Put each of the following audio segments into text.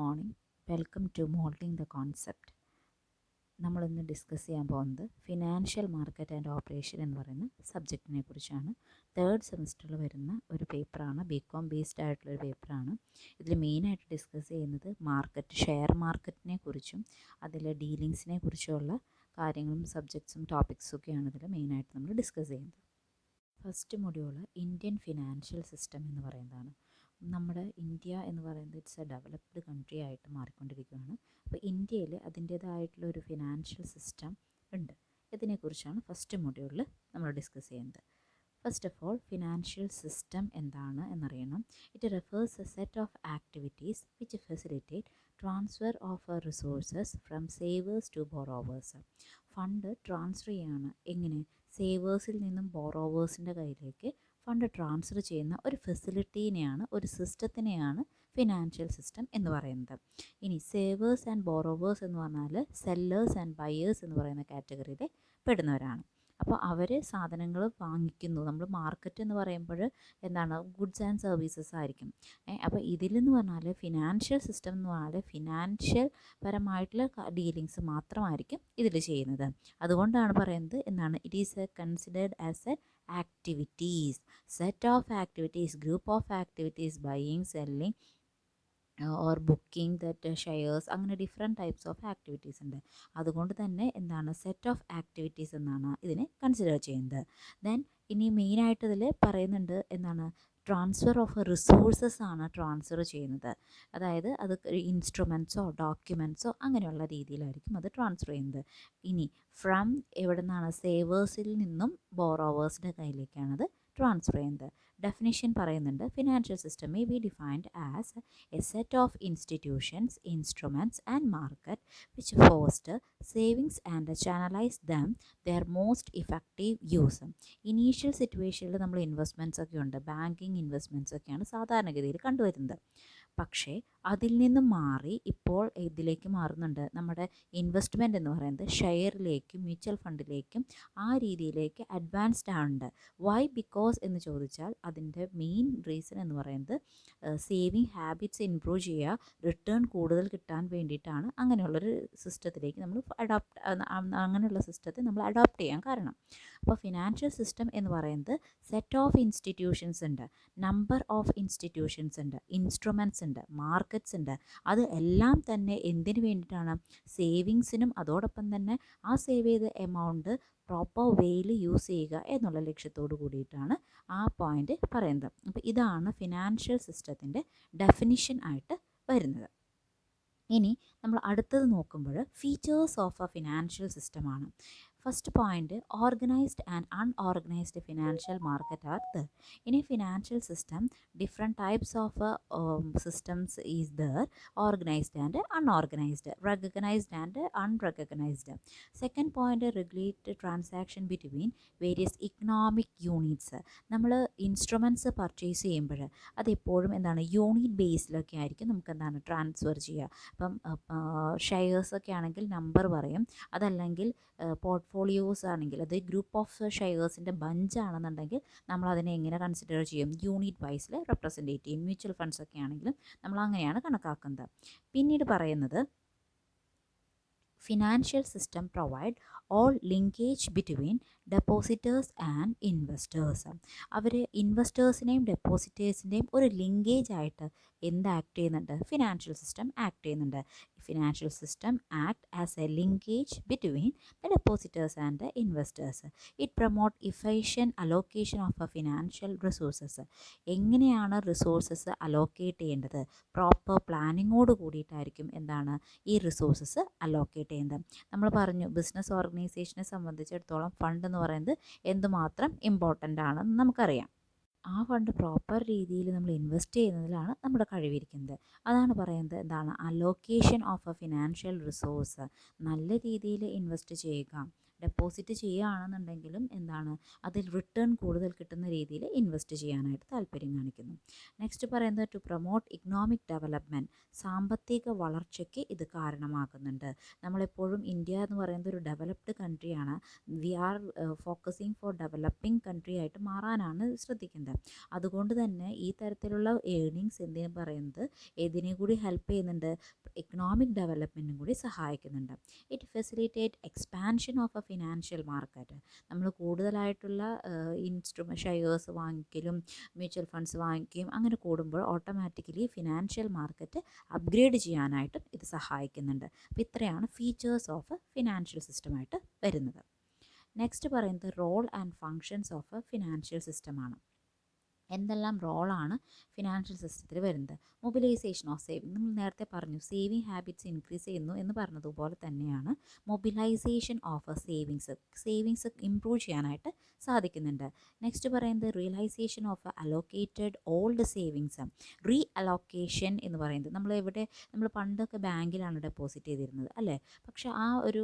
Morning. Welcome to moulding the concept. നമ്മളിന്ന് discuss ചെയ്യാൻ പോകുന്നത് ഫിനാൻഷ്യൽ മാർക്കറ്റ് ആൻഡ് ഓപ്പറേഷൻ എന്ന് പറയുന്ന സബ്ജക്റ്റിനെ കുറിച്ചാണ്. തേർഡ് സെമിസ്റ്ററിൽ വരുന്ന ഒരു പേപ്പറാണ്, ബികോം ബേസ്ഡ് ആയിട്ടുള്ളൊരു പേപ്പറാണ്. ഇതിൽ മെയിനായിട്ട് ഡിസ്കസ് ചെയ്യുന്നത് ഷെയർ മാർക്കറ്റിനെ കുറിച്ചും അതിലെ ഡീലിങ്സിനെ കുറിച്ചുള്ള കാര്യങ്ങളും സബ്ജക്ട്സും ടോപ്പിക്സും ഒക്കെയാണ് ഇതിൽ മെയിനായിട്ട് നമ്മൾ ഡിസ്കസ് ചെയ്യുന്നത്. First module Indian financial system എന്ന് പറയുന്നതാണ്. നമ്മുടെ ഇന്ത്യ എന്ന് പറയുന്നത് ഇറ്റ്സ് എ ഡെവലപ്ഡ് കൺട്രി ആയിട്ട് മാറിക്കൊണ്ടിരിക്കുകയാണ്. അപ്പോൾ ഇന്ത്യയിൽ അതിൻ്റേതായിട്ടുള്ള ഒരു ഫിനാൻഷ്യൽ സിസ്റ്റം ഉണ്ട്. ഇതിനെക്കുറിച്ചാണ് ഫസ്റ്റ് മൊഡ്യൂളിൽ നമ്മൾ ഡിസ്കസ് ചെയ്യുന്നത്. First of all, financial system എന്താണ് എന്നറിയണം. It refers a set of activities which facilitate transfer of resources from savers to borrowers. Fund transfer ചെയ്യാണ്. എങ്ങനെ? സേവേഴ്സിൽ നിന്നും ബോറോവേഴ്സിൻ്റെ കയ്യിലേക്ക് ഫണ്ട് ട്രാൻസ്ഫർ ചെയ്യുന്ന ഒരു ഫെസിലിറ്റീനെയാണ്, ഒരു സിസ്റ്റത്തിനെയാണ് ഫിനാൻഷ്യൽ സിസ്റ്റം എന്ന് പറയുന്നത്. ഇനി സേവേഴ്സ് ആൻഡ് ബോറോവേഴ്സ് എന്ന് പറഞ്ഞാൽ സെല്ലേഴ്സ് ആൻഡ് ബയേഴ്സ് എന്ന് പറയുന്ന കാറ്റഗറിയിൽ പെടുന്നവരാണ്. അപ്പോൾ അവർ സാധനങ്ങൾ വാങ്ങിക്കുന്നു. നമ്മൾ മാർക്കറ്റ് എന്ന് പറയുമ്പോൾ എന്താണ്, ഗുഡ്സ് ആൻഡ് സർവീസസ് ആയിരിക്കും. അപ്പോൾ ഇതിലെന്ന് പറഞ്ഞാൽ ഫിനാൻഷ്യൽ സിസ്റ്റം എന്ന് പറഞ്ഞാൽ ഫിനാൻഷ്യൽ പരമായിട്ടുള്ള ഡീലിങ്സ് മാത്രമായിരിക്കും ഇതിൽ ചെയ്യുന്നത്. അതുകൊണ്ടാണ് പറയുന്നത് എന്താണ്, it is considered as A activities, set of activities, group of activities, buying, selling or booking that shares, അങ്ങനെ ഡിഫറെൻറ്റ് ടൈപ്സ് ഓഫ് ആക്ടിവിറ്റീസ് ഉണ്ട്. അതുകൊണ്ട് തന്നെ എന്താണ്, സെറ്റ് ഓഫ് ആക്ടിവിറ്റീസ് എന്നാണ് ഇതിനെ കൺസിഡർ ചെയ്യുന്നത്. ദെൻ ഇനി മെയിനായിട്ട് ഇതിൽ പറയുന്നുണ്ട് എന്താണ്, ട്രാൻസ്ഫർ ഓഫ് റിസോഴ്സസ് ആണ് ട്രാൻസ്ഫർ ചെയ്യുന്നത്. അതായത് അത് ഇൻസ്ട്രുമെൻറ്റ്സോ ഡോക്യുമെൻറ്റ്സോ അങ്ങനെയുള്ള രീതിയിലായിരിക്കും അത് ട്രാൻസ്ഫർ ചെയ്യുന്നത്. ഇനി ഫ്രം എവിടെ നിന്നാണ്, സേവേഴ്സിൽ നിന്നും ബോറോവേഴ്സിൻ്റെ കയ്യിലേക്കാണ് അത് ട്രാൻസ്ഫർ ചെയ്യുന്നത്. ഡെഫിനിഷൻ പറയുന്നുണ്ട്, financial system may be defined as a set of institutions, instruments and market which foster savings and channelise them their most effective use. Initial സിറ്റുവേഷനിൽ നമ്മൾ ഇൻവെസ്റ്റ്മെൻറ്റ്സ് ഒക്കെ ഉണ്ട്, ബാങ്കിങ് ഇൻവെസ്റ്റ്മെൻറ്റ്സ് ഒക്കെയാണ് സാധാരണഗതിയിൽ കണ്ടുവരുന്നത്. പക്ഷേ അതിൽ നിന്ന് മാറി ഇപ്പോൾ ഇതിലേക്ക് മാറുന്നുണ്ട്. നമ്മുടെ ഇൻവെസ്റ്റ്മെൻറ്റ് എന്ന് പറയുന്നത് ഷെയറിലേക്കും മ്യൂച്വൽ ഫണ്ടിലേക്കും ആ രീതിയിലേക്ക് അഡ്വാൻസ്ഡ് ആവുന്നുണ്ട്. വൈ? ബിക്കോസ് എന്ന് ചോദിച്ചാൽ അതിൻ്റെ മെയിൻ റീസൺ എന്ന് പറയുന്നത് സേവിങ് ഹാബിറ്റ്സ് ഇംപ്രൂവ് ചെയ്യുക, റിട്ടേൺ കൂടുതൽ കിട്ടാൻ വേണ്ടിയിട്ടാണ് അങ്ങനെയുള്ളൊരു സിസ്റ്റത്തിലേക്ക് നമ്മൾ അങ്ങനെയുള്ള സിസ്റ്റത്തെ നമ്മൾ അഡോപ്റ്റ് ചെയ്യാൻ കാരണം. അപ്പോൾ ഫിനാൻഷ്യൽ സിസ്റ്റം എന്ന് പറയുന്നത് സെറ്റ് ഓഫ് ഇൻസ്റ്റിറ്റ്യൂഷൻസ് ഉണ്ട്, നമ്പർ ഓഫ് ഇൻസ്റ്റിറ്റ്യൂഷൻസ് ഉണ്ട്, ഇൻസ്ട്രുമെൻറ്റ്സ് ഉണ്ട്, മാർക്കറ്റ്സ് ഉണ്ട്. അത് എല്ലാം തന്നെ എന്തിനു വേണ്ടിയിട്ടാണ്? സേവിങ്സിനും അതോടൊപ്പം തന്നെ ആ സേവ് ചെയ്ത എമൗണ്ട് പ്രോപ്പർ വേയിൽ യൂസ് ചെയ്യുക എന്നുള്ള ലക്ഷ്യത്തോട് കൂടിയിട്ടാണ് ആ പോയിൻ്റ് പറയുന്നത്. അപ്പോൾ ഇതാണ് ഫിനാൻഷ്യൽ സിസ്റ്റത്തിൻ്റെ ഡെഫിനിഷൻ ആയിട്ട് വരുന്നത്. ഇനി നമ്മൾ അടുത്തത് നോക്കുമ്പോൾ ഫീച്ചേഴ്സ് ഓഫ് എ ഫിനാൻഷ്യൽ സിസ്റ്റമാണ്. First point, organised and unorganised financial market are there. In A financial system different types of systems is there, organised and unorganised, recognised and unrecognised. Second point, regulate transaction between various economic units. നമ്മൾ instruments purchase ചെയ്യുമ്പോൾ അതെപ്പോഴും എന്താണ്, unit ബേസിലൊക്കെ ആയിരിക്കും നമുക്ക് എന്താണ് transfer ചെയ്യുക. ഇപ്പം ഷെയർസൊക്കെ ആണെങ്കിൽ നമ്പർ പറയും, അതല്ലെങ്കിൽ പോർട്ട്ഫോളിയോസ് ആണെങ്കിൽ അത് ഗ്രൂപ്പ് ഓഫ് ഷെയർസിൻ്റെ ബഞ്ചാണെന്നുണ്ടെങ്കിൽ നമ്മൾ അതിനെ എങ്ങനെ കൺസിഡർ ചെയ്യും, യൂണിറ്റ് വൈസിൽ റെപ്രസെൻറ്റേറ്റ് ചെയ്യും. മ്യൂച്വൽ ഫണ്ട്സ് ഒക്കെ ആണെങ്കിലും നമ്മൾ അങ്ങനെയാണ് കണക്കാക്കുന്നത്. പിന്നീട് പറയുന്നത്, financial system provide all linkage between depositors and investors. അവർ ഇൻവെസ്റ്റേഴ്സിനെയും ഡെപ്പോസിറ്റേഴ്സിൻ്റെയും ഒരു ലിങ്കേജ് ആയിട്ട് എന്ത് ആക്ട് ചെയ്യുന്നുണ്ട്? ഫിനാൻഷ്യൽ സിസ്റ്റം ആക്ട് ചെയ്യുന്നുണ്ട്. Financial system act as a linkage between the depositors and the investors. It promote efficient allocation of a financial resources. എങ്ങനെയാണ് resources allocate ചെയ്യേണ്ടത്? പ്രോപ്പർ പ്ലാനിങ്ങോട് കൂടിയിട്ടായിരിക്കും എന്താണ് ഈ റിസോഴ്സസ് അലോക്കേറ്റ് ചെയ്യുന്നത്. നമ്മൾ പറഞ്ഞു, ബിസിനസ് ഓർഗനൈസേഷനെ സംബന്ധിച്ചിടത്തോളം ഫണ്ട് എന്ന് പറയുന്നത് എന്തുമാത്രം ഇമ്പോർട്ടൻ്റ് ആണെന്ന് നമുക്കറിയാം. ആ ഫണ്ട് പ്രോപ്പർ രീതിയിൽ നമ്മൾ ഇൻവെസ്റ്റ് ചെയ്യുന്നതിലാണ് നമ്മുടെ കഴിവിരിക്കുന്നത്. അതാണ് പറയുന്നത് എന്താണ്, allocation of a financial resource. നല്ല രീതിയിൽ ഇൻവെസ്റ്റ് ചെയ്യുക, ഡെപ്പോസിറ്റ് ചെയ്യുകയാണെന്നുണ്ടെങ്കിലും എന്താണ് അതിൽ റിട്ടേൺ കൂടുതൽ കിട്ടുന്ന രീതിയിൽ ഇൻവെസ്റ്റ് ചെയ്യാനായിട്ട് താല്പര്യം കാണിക്കുന്നു. നെക്സ്റ്റ് പറയുന്നത് ടു പ്രൊമോട്ട് ഇക്കണോമിക് ഡെവലപ്മെൻറ്റ്, സാമ്പത്തിക വളർച്ചയ്ക്ക് ഇത് കാരണമാകുന്നുണ്ട്. നമ്മളെപ്പോഴും ഇന്ത്യ എന്ന് പറയുന്നത് ഒരു ഡെവലപ്ഡ് കൺട്രിയാണ്. We are focusing for developing country ആയിട്ട് മാറാനാണ് ശ്രദ്ധിക്കുന്നത്. അതുകൊണ്ട് തന്നെ ഈ തരത്തിലുള്ള ഏർണിങ്സ് എന്തിനു പറയുന്നത് ഏതിനെ കൂടി ഹെൽപ്പ് ചെയ്യുന്നുണ്ട്, ഇക്കണോമിക് ഡെവലപ്മെൻറ്റും കൂടി സഹായിക്കുന്നുണ്ട്. It facilitate expansion of a financial market. നമ്മൾ കൂടുതലായിട്ടുള്ള ഷെയർസ് വാങ്ങിക്കലും മ്യൂച്വൽ ഫണ്ട്സ് വാങ്ങിക്കുകയും അങ്ങനെ കൂടുമ്പോൾ ഓട്ടോമാറ്റിക്കലി ഫിനാൻഷ്യൽ മാർക്കറ്റ് അപ്ഗ്രേഡ് ചെയ്യാനായിട്ടും ഇത് സഹായിക്കുന്നുണ്ട്. അപ്പോൾ ഇത്രയാണ് ഫീച്ചേഴ്സ് ഓഫ് ഫിനാൻഷ്യൽ സിസ്റ്റമായിട്ട് വരുന്നത്. നെക്സ്റ്റ് പറയുന്നത് role and functions of a financial സിസ്റ്റമാണ്. എന്തെല്ലാം റോളാണ് ഫിനാൻഷ്യൽ സിസ്റ്റത്തിൽ വരുന്നത്? മൊബിലൈസേഷൻ ഓഫ് സേവിങ്, നമ്മൾ നേരത്തെ പറഞ്ഞു സേവിങ് ഹാബിറ്റ്സ് ഇൻക്രീസ് ചെയ്യുന്നു എന്ന് പറഞ്ഞതുപോലെ തന്നെയാണ് മൊബിലൈസേഷൻ ഓഫ് സേവിങ്സ് ഇംപ്രൂവ് ചെയ്യാനായിട്ട് സാധിക്കുന്നുണ്ട്. നെക്സ്റ്റ് പറയുന്നത് realisation of allocated old savings. Reallocation എന്ന് പറയുന്നത് നമ്മൾ പണ്ടൊക്കെ ബാങ്കിലാണ് ഡെപ്പോസിറ്റ് ചെയ്തിരുന്നത് അല്ലേ, പക്ഷേ ആ ഒരു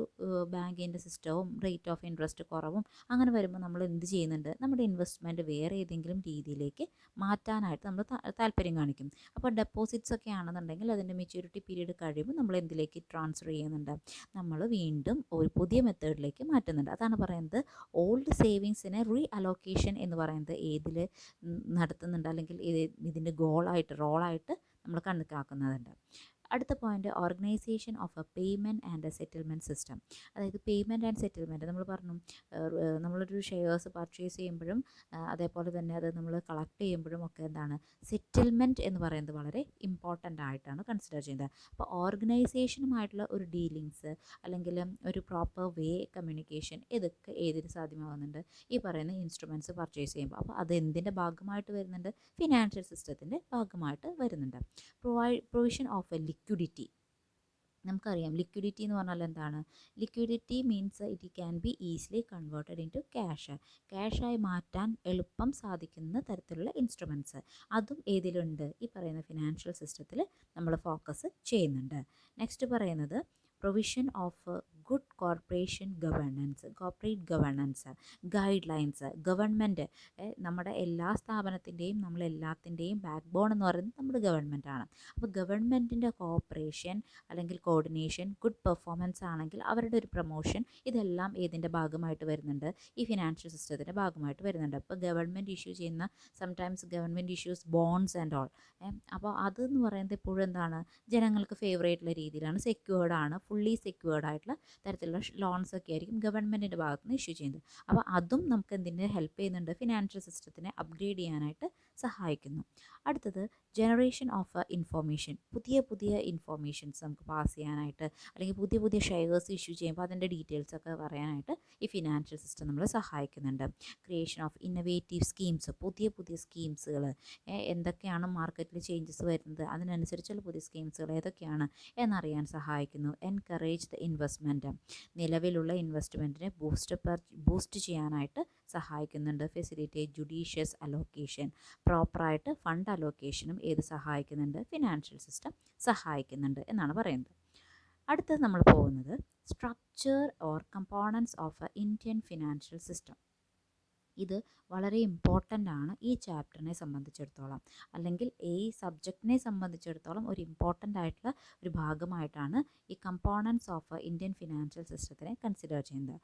ബാങ്കിൻ്റെ സിസ്റ്റവും റേറ്റ് ഓഫ് ഇൻട്രസ്റ്റ് കുറവും അങ്ങനെ വരുമ്പോൾ നമ്മൾ എന്ത് ചെയ്യുന്നുണ്ട്, നമ്മുടെ ഇൻവെസ്റ്റ്മെൻറ്റ് വേറെ ഏതെങ്കിലും രീതിയിലേക്ക് മാറ്റാനായിട്ട് നമ്മൾ താല്പര്യം കാണിക്കും. അപ്പോൾ ഡെപ്പോസിറ്റ്സ് ഒക്കെ ആണെന്നുണ്ടെങ്കിൽ അതിൻ്റെ മെച്യൂരിറ്റി പീരീഡ് കഴിയുമ്പോൾ നമ്മൾ എന്തിലേക്ക് ട്രാൻസ്ഫർ ചെയ്യുന്നുണ്ട്, നമ്മൾ വീണ്ടും ഒരു പുതിയ മെത്തേഡിലേക്ക് മാറ്റുന്നുണ്ട്. അതാണ് പറയുന്നത് ഓൾഡ് സേവിങ്സിനെ റീ അലോക്കേഷൻ എന്ന് പറയുന്നത് ഏതിൽ നടത്തുന്നുണ്ട്, അല്ലെങ്കിൽ ഇതിൻ്റെ റോളായിട്ട് നമ്മൾ കണക്കാക്കുന്നുണ്ട്. അടുത്ത point organisation of A payment and A settlement system. അതായത് പേയ്മെൻറ്റ് ആൻഡ് സെറ്റിൽമെൻറ്റ് നമ്മൾ പറഞ്ഞു, നമ്മളൊരു ഷെയർസ് പർച്ചേസ് ചെയ്യുമ്പോഴും അതേപോലെ തന്നെ അത് നമ്മൾ കളക്ട് ചെയ്യുമ്പോഴും ഒക്കെ എന്താണ് സെറ്റിൽമെൻറ്റ് എന്ന് പറയുന്നത് വളരെ ഇമ്പോർട്ടൻ്റ് ആയിട്ടാണ് കൺസിഡർ ചെയ്യുന്നത്. അപ്പോൾ ഓർഗനൈസേഷനുമായിട്ടുള്ള ഒരു ഡീലിങ്സ് അല്ലെങ്കിൽ ഒരു പ്രോപ്പർ വേ കമ്മ്യൂണിക്കേഷൻ ഇതൊക്കെ ഏതിന് സാധ്യമാകുന്നുണ്ട്, ഈ പറയുന്ന ഇൻസ്ട്രുമെൻറ്റ്സ് പർച്ചേസ് ചെയ്യുമ്പോൾ. അപ്പോൾ അത് എന്തിൻ്റെ ഭാഗമായിട്ട് വരുന്നുണ്ട്, ഫിനാൻഷ്യൽ സിസ്റ്റത്തിൻ്റെ ഭാഗമായിട്ട് വരുന്നുണ്ട്. Provision of a liquidity. നമുക്കറിയാം ലിക്വിഡിറ്റി എന്ന് പറഞ്ഞാൽ എന്താണ്, liquidity means it can be easily converted into ക്യാഷായി മാറ്റാൻ എളുപ്പം സാധിക്കുന്ന തരത്തിലുള്ള ഇൻസ്ട്രുമെൻറ്റ്സ്. അതും ഏതിലുണ്ട്, ഈ പറയുന്ന ഫിനാൻഷ്യൽ സിസ്റ്റത്തിൽ നമ്മൾ ഫോക്കസ് ചെയ്യുന്നുണ്ട്. നെക്സ്റ്റ് പറയുന്നത് provision of good corporate governance guide lines. Government നമ്മുടെ എല്ലാ സ്ഥാപനത്തിൻ്റെയും നമ്മളെല്ലാത്തിൻ്റെയും ബാക്ക് ബോൺ എന്ന് പറയുന്നത് നമ്മുടെ ഗവൺമെൻറ്റാണ്. അപ്പോൾ ഗവൺമെൻറ്റിൻ്റെ കോർപ്പറേഷൻ അല്ലെങ്കിൽ കോർഡിനേഷൻ, ഗുഡ് പെർഫോമൻസ് ആണെങ്കിൽ അവരുടെ ഒരു പ്രൊമോഷൻ, ഇതെല്ലാം ഏതിൻ്റെ ഭാഗമായിട്ട് വരുന്നുണ്ട്, ഈ ഫിനാൻഷ്യൽ സിസ്റ്റത്തിൻ്റെ ഭാഗമായിട്ട് വരുന്നുണ്ട്. അപ്പോൾ ഗവൺമെൻറ് ഇഷ്യൂ ചെയ്യുന്ന sometimes government issues bonds and all. അപ്പോൾ അതെന്ന് പറയുന്നത് എപ്പോഴും എന്താണ്, ജനങ്ങൾക്ക് ഫേവറേറ്റുള്ള രീതിയിലാണ്, സെക്യൂർഡാണ്, ഫുള്ളി സെക്യൂർഡ് ആയിട്ടുള്ള തരത്തിലുള്ള ലോൺസ് ഒക്കെ ആയിരിക്കും ഗവൺമെൻറ്റിൻ്റെ ഭാഗത്ത് നിന്ന് ഇഷ്യൂ ചെയ്യുന്നത്. അപ്പോൾ അതും നമുക്ക് എന്തിനെ ഹെൽപ്പ് ചെയ്യുന്നുണ്ട്, ഫിനാൻഷ്യൽ സിസ്റ്റത്തിനെ അപ്ഗ്രേഡ് ചെയ്യാനായിട്ട് സഹായിക്കുന്നു. അടുത്തത് ജനറേഷൻ ഓഫ് ഇൻഫോർമേഷൻ. പുതിയ ഇൻഫോർമേഷൻസ് നമുക്ക് പാസ് ചെയ്യാനായിട്ട് അല്ലെങ്കിൽ പുതിയ ഷെയർസ് ഇഷ്യൂ ചെയ്യുമ്പോൾ അതിൻ്റെ ഡീറ്റെയിൽസ് ഒക്കെ പറയാനായിട്ട് ഈ ഫിനാൻഷ്യൽ സിസ്റ്റം നമ്മളെ സഹായിക്കുന്നുണ്ട്. Creation of innovative schemes. പുതിയ സ്കീംസുകൾ എന്തൊക്കെയാണ് മാർക്കറ്റിൽ ചേഞ്ചസ് വരുന്നത്, അതിനനുസരിച്ചുള്ള പുതിയ സ്കീംസുകൾ ഏതൊക്കെയാണ് എന്നറിയാൻ സഹായിക്കുന്നു. Encourage the investment. നിലവിലുള്ള ഇൻവെസ്റ്റ്മെൻറ്റിനെ ബൂസ്റ്റ് ചെയ്യാനായിട്ട് സഹായിക്കുന്നുണ്ട്. Facilitate judicious allocation. പ്രോപ്പറായിട്ട് ഫണ്ട് അലോക്കേഷനും ഏത് സഹായിക്കുന്നുണ്ട്, ഫിനാൻഷ്യൽ സിസ്റ്റം സഹായിക്കുന്നുണ്ട് എന്നാണ് പറയുന്നത്. അടുത്തത് നമ്മൾ പോകുന്നത് structure or components of A Indian financial system. ഇത് വളരെ ഇമ്പോർട്ടൻ്റ് ആണ് ഈ ചാപ്റ്ററിനെ സംബന്ധിച്ചിടത്തോളം, അല്ലെങ്കിൽ ഈ സബ്ജക്റ്റിനെ സംബന്ധിച്ചിടത്തോളം ഒരു ഇമ്പോർട്ടൻ്റ് ആയിട്ടുള്ള ഒരു ഭാഗമായിട്ടാണ് ഈ കമ്പോണൻസ് ഓഫ് ഇന്ത്യൻ ഫിനാൻഷ്യൽ സിസ്റ്റത്തിനെ കൺസിഡർ ചെയ്യുന്നത്.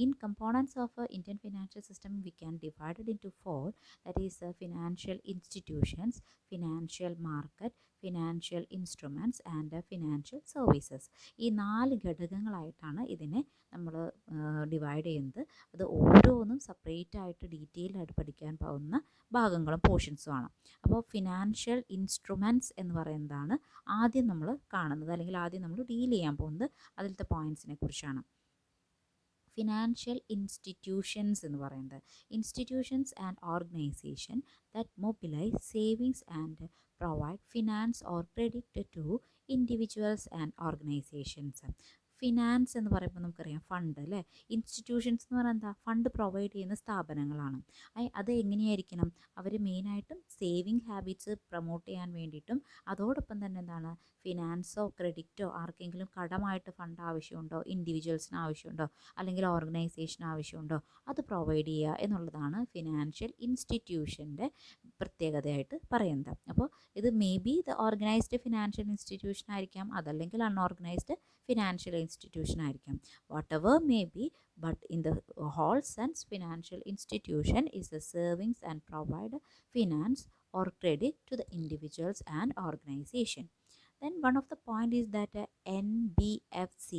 In components of Indian financial system we can divided into 4, that is financial institutions, financial market, financial instruments and financial services. ഈ 4 ഘടകങ്ങളായിട്ടാണ് ഇതിനെ നമ്മൾ ഡിവൈഡ് ചെയ്യുന്നത്. അത് ഓരോന്നും സെപ്പറേറ്റ് ആയിട്ട് ഡീറ്റെയിൽഡ് ആയിട്ട് പഠിക്കാൻ പോകുന്ന ഭാഗങ്ങളും പോർഷൻസും ആണ്. അപ്പോൾ ഫിനാൻഷ്യൽ ഇൻസ്ട്രുമെൻറ്റ്സ് എന്ന് പറയുന്നതാണ് ആദ്യം നമ്മൾ കാണുന്നത്, അല്ലെങ്കിൽ ആദ്യം നമ്മൾ ഡീൽ ചെയ്യാൻ പോകുന്നത് അതിലത്തെ പോയിൻറ്റ്സിനെ കുറിച്ചാണ്. ഫിനാൻഷ്യൽ ഇൻസ്റ്റിറ്റ്യൂഷൻസ് എന്ന് പറയുന്നത് institutions and organisation that mobilise savings and provide finance or credit to individuals and organisations. Finance എന്ന് പറയുമ്പോൾ നമുക്കറിയാം ഫണ്ട് അല്ലേ. ഇൻസ്റ്റിറ്റ്യൂഷൻസ് എന്ന് പറഞ്ഞാൽ എന്താ, ഫണ്ട് പ്രൊവൈഡ് ചെയ്യുന്ന സ്ഥാപനങ്ങളാണ്. അത് എങ്ങനെയായിരിക്കണം, അവർ മെയിനായിട്ടും സേവിങ് ഹാബിറ്റ്സ് പ്രൊമോട്ട് ചെയ്യാൻ വേണ്ടിയിട്ടും അതോടൊപ്പം തന്നെ എന്താണ്, ഫിനാൻസോ ക്രെഡിറ്റോ ആർക്കെങ്കിലും കടമായിട്ട് ഫണ്ട് ആവശ്യമുണ്ടോ, ഇൻഡിവിജ്വൽസിന് ആവശ്യമുണ്ടോ, അല്ലെങ്കിൽ ഓർഗനൈസേഷന് ആവശ്യമുണ്ടോ, അത് പ്രൊവൈഡ് ചെയ്യുക എന്നുള്ളതാണ് ഫിനാൻഷ്യൽ ഇൻസ്റ്റിറ്റ്യൂഷൻ്റെ പ്രത്യേകതയായിട്ട് പറയുന്നത്. അപ്പോൾ ഇത് may be the organised financial institution ആയിരിക്കാം, അതല്ലെങ്കിൽ അൺഓർഗനൈസ്ഡ് ഫിനാൻഷ്യൽ ഇൻസ്റ്റിറ്റ്യൂഷൻ ആയിരിക്കാം. What ever may be, but in the whole sense, financial institution is the savings and provide finance or credit to the individuals and organization. Then one of the point is that NBFC,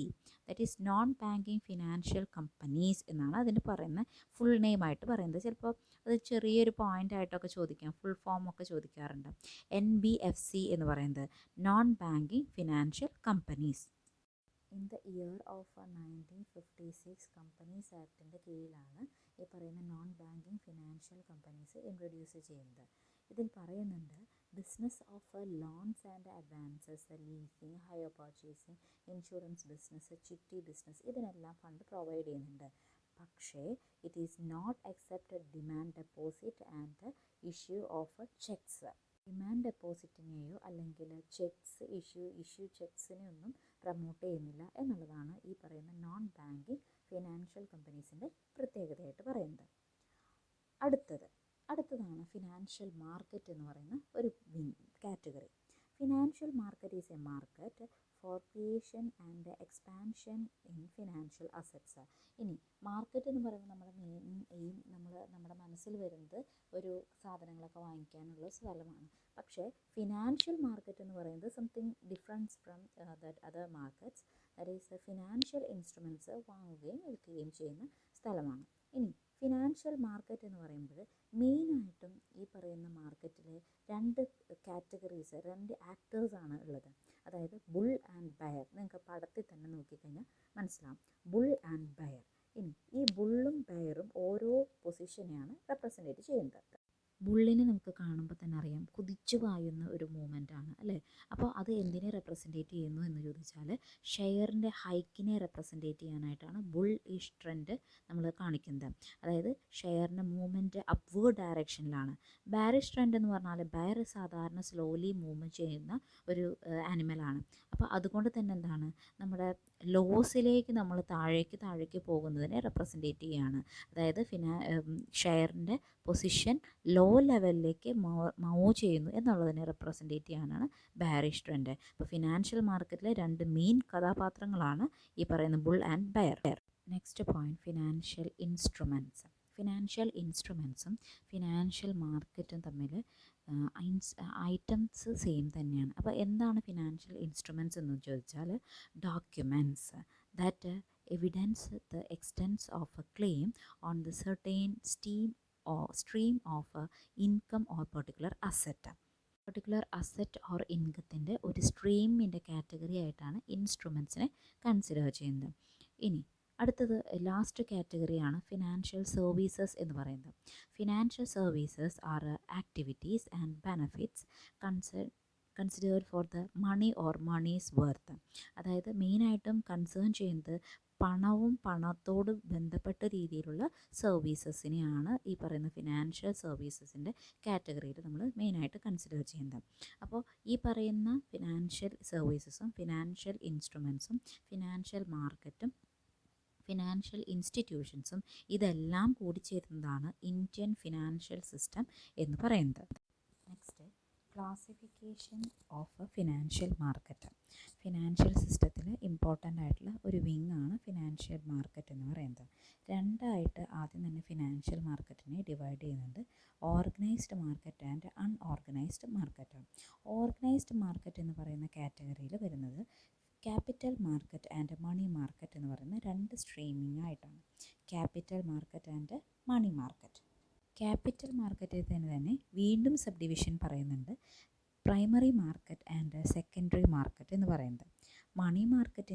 that is non-banking financial companies എന്നാണ് അതിന് പറയുന്ന full name ആയിട്ട് പറയുന്നത്. ചിലപ്പോൾ അത് ചെറിയൊരു point ആയിട്ടൊക്കെ ചോദിക്കാം, ഫുൾ ഫോം ഒക്കെ ചോദിക്കാറുണ്ട്. NBFC എന്ന് പറയുന്നത് non banking financial companies. In the year of 1956 companies ആക്ടിൻ്റെ കീഴിലാണ് ഈ പറയുന്ന non banking financial companies introduce ചെയ്യുന്നത്. ഇതിൽ പറയുന്നുണ്ട് business of loans and advances, leasing, hire purchasing, insurance business, chitty business, ഇതിനെല്ലാം ഫണ്ട് പ്രൊവൈഡ് ചെയ്യുന്നുണ്ട്. പക്ഷേ it is not accept demand deposit and issue of cheques. Demand ഡെപ്പോസിറ്റിനെയോ അല്ലെങ്കിൽ ഇഷ്യൂ ചെക്സിനെയൊന്നും പ്രൊമോട്ട് ചെയ്യുന്നില്ല എന്നുള്ളതാണ് ഈ പറയുന്ന നോൺ ബാങ്കിങ് ഫിനാൻഷ്യൽ കമ്പനീസിൻ്റെ പ്രത്യേകതയായിട്ട് പറയുന്നത്. അടുത്തതാണ് ഫിനാൻഷ്യൽ മാർക്കറ്റ് എന്ന് പറയുന്ന ഒരു category. Financial market is A market four creation and expansion in financial assets. ഇനി മാർക്കറ്റ് എന്ന് പറയുമ്പോൾ നമ്മുടെ മെയിൻ എയിം, നമ്മുടെ മനസ്സിൽ വരുന്നത് ഒരു സാധനങ്ങളൊക്കെ വാങ്ങിക്കാനുള്ള സ്ഥലമാണ്. പക്ഷേ ഫിനാൻഷ്യൽ മാർക്കറ്റ് എന്ന് പറയുന്നത് something difference from that other markets. That is financial instruments വാങ്ങുകയും വിൽക്കുകയും ചെയ്യുന്ന സ്ഥലമാണ്. ഇനി ഫിനാൻഷ്യൽ മാർക്കറ്റ് എന്ന് പറയുമ്പോൾ മെയിനായിട്ടും ഈ പറയുന്ന മാർക്കറ്റിൽ രണ്ട് കാറ്റഗറീസ്, രണ്ട് ആക്ടേഴ്സാണ് ഉള്ളത്. അതായത് ബുൾ ആൻഡ് ബയർ. നിങ്ങൾക്ക് പടത്തിൽ തന്നെ നോക്കിക്കഴിഞ്ഞാൽ മനസ്സിലാവും, ബുൾ ആൻഡ് ബയർ. ഇനി ഈ ബുള്ളും ബയറും ഓരോ പൊസിഷനെയാണ് റെപ്രസെൻറ്റേറ്റ് ചെയ്യുന്നത്. ബുള്ളിനെ നമുക്ക് കാണുമ്പോൾ തന്നെ അറിയാം, കുതിച്ചു പായുന്ന ഒരു മൂവ്മെൻ്റ് ആണ് അല്ലേ. അപ്പോൾ അത് എന്തിനെ റെപ്രസെൻറ്റേറ്റ് ചെയ്യുന്നു എന്ന് ചോദിച്ചാൽ ഷെയറിൻ്റെ ഹൈക്കിനെ റെപ്രസെൻറ്റേറ്റ് ചെയ്യാനായിട്ടാണ് ബുൾ ഈഷ് ട്രെൻഡ് നമ്മൾ കാണിക്കുന്നത്. അതായത് ഷെയറിൻ്റെ മൂവ്മെൻറ്റ് അപ്വേർഡ് ഡയറക്ഷനിലാണ്. ബാരിഷ് ട്രെൻഡ് എന്ന് പറഞ്ഞാൽ ബയർ സാധാരണ സ്ലോലി മൂവ്മെൻറ്റ് ചെയ്യുന്ന ഒരു ആനിമലാണ്. അപ്പോൾ അതുകൊണ്ട് തന്നെ എന്താണ്, നമ്മുടെ ലോസിലേക്ക് നമ്മൾ താഴേക്ക് പോകുന്നതിനെ റെപ്രസെൻറ്റേറ്റ് ചെയ്യുകയാണ്. അതായത് ഷെയറിൻ്റെ പൊസിഷൻ ലോ ലെവലിലേക്ക് മൂവ് ചെയ്യുന്നു എന്നുള്ളതിനെ റെപ്രസെൻറ്റേറ്റ് ചെയ്യാനാണ് ബാരിഷ് ട്രെൻഡ്. അപ്പോൾ ഫിനാൻഷ്യൽ മാർക്കറ്റിലെ രണ്ട് മെയിൻ കഥാപാത്രങ്ങളാണ് ഈ പറയുന്ന bull and buyer. Next point, financial instruments. Financial ഇൻസ്ട്രുമെൻറ്റ്സും ഫിനാൻഷ്യൽ മാർക്കറ്റും തമ്മിൽ ഐറ്റംസ് സെയിം തന്നെയാണ്. അപ്പോൾ എന്താണ് ഫിനാൻഷ്യൽ ഇൻസ്ട്രുമെൻറ്റ്സ് എന്ന് ചോദിച്ചാൽ documents that evidence the extent of a claim on the certain stream of income or particular asset or ഇൻകത്തിൻ്റെ ഒരു സ്ട്രീമിൻ്റെ കാറ്റഗറി ആയിട്ടാണ് ഇൻസ്ട്രുമെൻറ്റ്സിനെ കൺസിഡർ ചെയ്യുന്നത്. ഇനി അടുത്തത് ലാസ്റ്റ് കാറ്റഗറിയാണ് ഫിനാൻഷ്യൽ സർവീസസ് എന്ന് പറയുന്നത്. Financial services are activities and benefits considered for the money or money's worth. അതായത് മെയിനായിട്ടും കൺസേൺ ചെയ്യുന്നത് പണവും പണത്തോട് ബന്ധപ്പെട്ട രീതിയിലുള്ള സർവീസസിനെയാണ് ഈ പറയുന്ന ഫിനാൻഷ്യൽ സർവീസസിൻ്റെ കാറ്റഗറിയിൽ നമ്മൾ മെയിനായിട്ട് കൺസിഡർ ചെയ്യുന്നത്. അപ്പോൾ ഈ പറയുന്ന ഫിനാൻഷ്യൽ സർവീസസും ഫിനാൻഷ്യൽ ഇൻസ്ട്രുമെൻറ്റ്സും ഫിനാൻഷ്യൽ മാർക്കറ്റും ഫിനാൻഷ്യൽ ഇൻസ്റ്റിറ്റ്യൂഷൻസും ഇതെല്ലാം കൂടി ചേരുന്നതാണ് ഇന്ത്യൻ ഫിനാൻഷ്യൽ സിസ്റ്റം എന്ന് പറയുന്നത്. Next, classification of financial market. Financial സിസ്റ്റത്തിൽ ഇമ്പോർട്ടൻ്റ് ആയിട്ടുള്ള ഒരു വിങ് ആണ് ഫിനാൻഷ്യൽ മാർക്കറ്റ് എന്ന് പറയുന്നത്. രണ്ടായിട്ട് ആദ്യം തന്നെ ഫിനാൻഷ്യൽ മാർക്കറ്റിനെ ഡിവൈഡ് ചെയ്യുന്നുണ്ട്, organised market and unorganised market. Organised market എന്ന് പറയുന്ന കാറ്റഗറിയിൽ വരുന്നത് capital market and money market എന്ന് പറയുന്ന രണ്ട് സ്ട്രീമിംഗ് ആയിട്ടാണ്. Capital market and money market. Capital മാർക്കറ്റിൽ തന്നെ വീണ്ടും സബ് ഡിവിഷൻ പറയുന്നുണ്ട്, primary market and secondary market എന്ന് പറയുന്നത്. Money market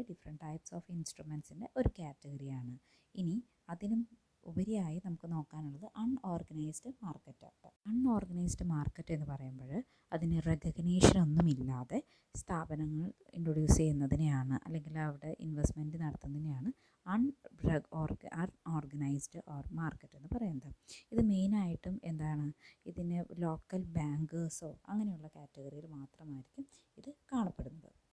different types of ഇൻസ്ട്രുമെൻറ്റ്സിൻ്റെ ഒരു കാറ്റഗറിയാണ്. ഇനി അതിനും ഉപരിയായി നമുക്ക് നോക്കാനുള്ളത് അൺഓർഗനൈസ്ഡ് മാർക്കറ്റ്. അൺഓർഗനൈസ്ഡ് മാർക്കറ്റ് എന്ന് പറയുമ്പോൾ അതിന് റെക്കഗ്നീഷൻ ഒന്നുമില്ലാതെ സ്ഥാപനങ്ങൾ ഇൻട്രൊഡ്യൂസ് ചെയ്യുന്നതിനെയാണ്, അല്ലെങ്കിൽ അവിടെ ഇൻവെസ്റ്റ്മെൻറ്റ് നടത്തുന്നതിനെയാണ് അൺഓർഗനൈസ്ഡ് മാർക്കറ്റ് എന്ന് പറയുന്നത്. ഇത് മെയിനായിട്ടും എന്താണ്, ഇതിന് ലോക്കൽ ബാങ്കേഴ്സോ അങ്ങനെയുള്ള കാറ്റഗറിയിൽ മാത്രമായിരിക്കും ഇത് കാണപ്പെടുന്നത്.